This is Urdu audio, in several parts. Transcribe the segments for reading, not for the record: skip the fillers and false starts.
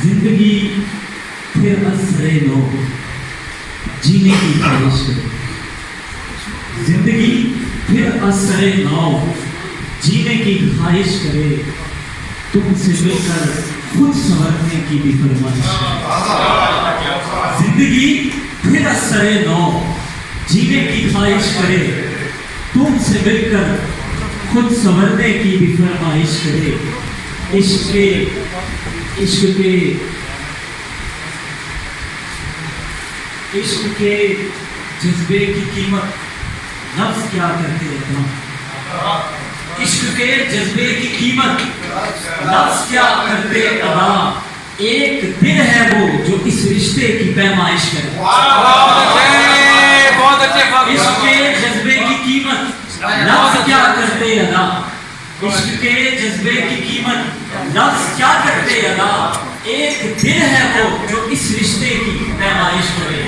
زندگی پھر اثر نو جینے کی خواہش کرے، زندگی پھر اثر نو جینے کی خواہش کرے، تم سے مل کر خود سنورنے کی بھی فرمائش کرے۔ زندگی پھر اثر نو جینے کی خواہش کرے، تم سے مل کر خود سنورنے کی بھی فرمائش کرے۔ عشق کے جذبے کی قیمت لفظ کیا کرتے ادا، عشق کے جذبے کی قیمت لفظ کیا کرتے ادا، ایک دن ہے وہ جو اس رشتے کی پیمائش کرے۔ عشق کے جذبے کی قیمت لفظ کیا کرتے ادا، عشق کے جذبے کی قیمت لفظ کیا کرتے ادا، ایک دن ہے وہ جو اس رشتے کی پیمائش کرے۔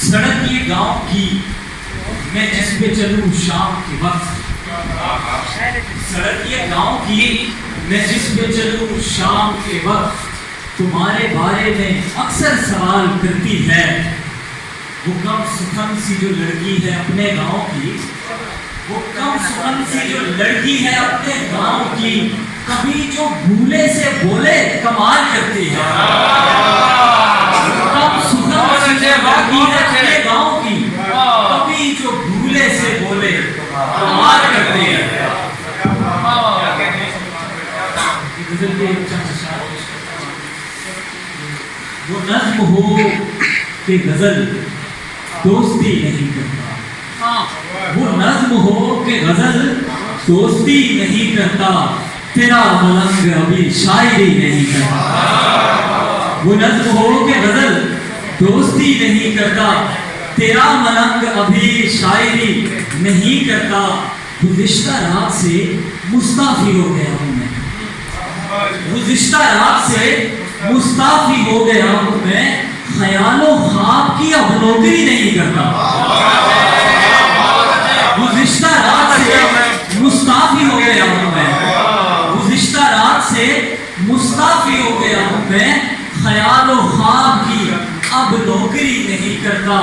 سڑک یہ گاؤں کی میں جس پہ چلوں شام کے وقت، سڑک یہ گاؤں کی میں جس پہ چلوں شام کے وقت، تمہارے بارے میں اکثر سوال کرتی ہے، وہ کم سخن سی جو لڑکی ہے اپنے گاؤں کی، وہ کم سخن سی جو لڑکی ہے اپنے گاؤں کی، کبھی جو بھولے سے بولے کمال کرتی ہے۔ کم سخن سی جو لڑکی ہے اپنے گاؤں کی، کبھی جو بھولے سے بولے کمال کرتی ہے۔ وہ نظم ہو کہ غزل دوستی نہیں کرتا، وہ نظم ہو کہ غزل دوستی نہیں کرتا، تیرا ملنگ ابھی شاعری نہیں کرتا۔ وہ نظم ہو کہ غزل دوستی نہیں کرتا، تیرا ملنگ ابھی شاعری نہیں کرتا۔ گزشتہ رات سے مستعفی ہو گیا ہوں میں، گزشتہ رات سے مستعفی ہو گیا ہوں میں، خیال و خواب کی اب نوکری نہیں کرتا۔ گزشتہ رات سے مستعفی ہو گیا ہوں میں، گزشتہ رات سے مستعفی ہو گیا ہوں میں، خیال و خواب کی اب نوکری نہیں کرتا۔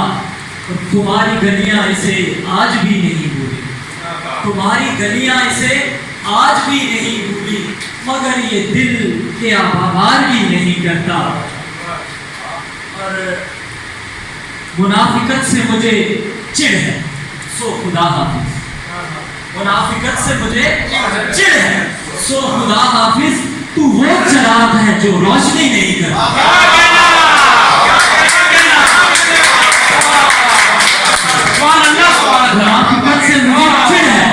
تمہاری گلیاں اسے آج بھی نہیں بھولی، تمہاری گلیاں اسے آج بھی نہیں بھولی، مگر یہ دل کیا بابار بھی نہیں کرتا۔ اور منافقت سے مجھے چڑ ہے سو خدا حافظ، منافقت سے مجھے چڑ ہے سو خدا حافظ، تو وہ چراغ ہے جو روشنی نہیں کرتا۔ منافقت سے مجھے چڑ ہے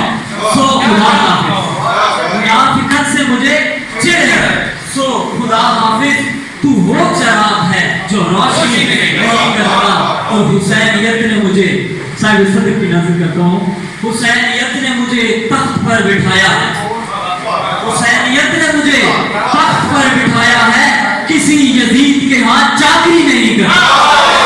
سو خدا حافظ، منافقت سے مجھے چڑ ہے سو خدا حافظ، تو وہ چراغ ہے جو روشنی نہیں کرتا۔ اور حسینیت نے مجھے، صاحب صدق کی نظر کرتا ہوں، حسینیت نے مجھے تخت پر بٹھایا ہے، حسینیت نے مجھے تخت پر بٹھایا ہے، کسی یزید کے ہاتھ چاکری نہیں کرتا۔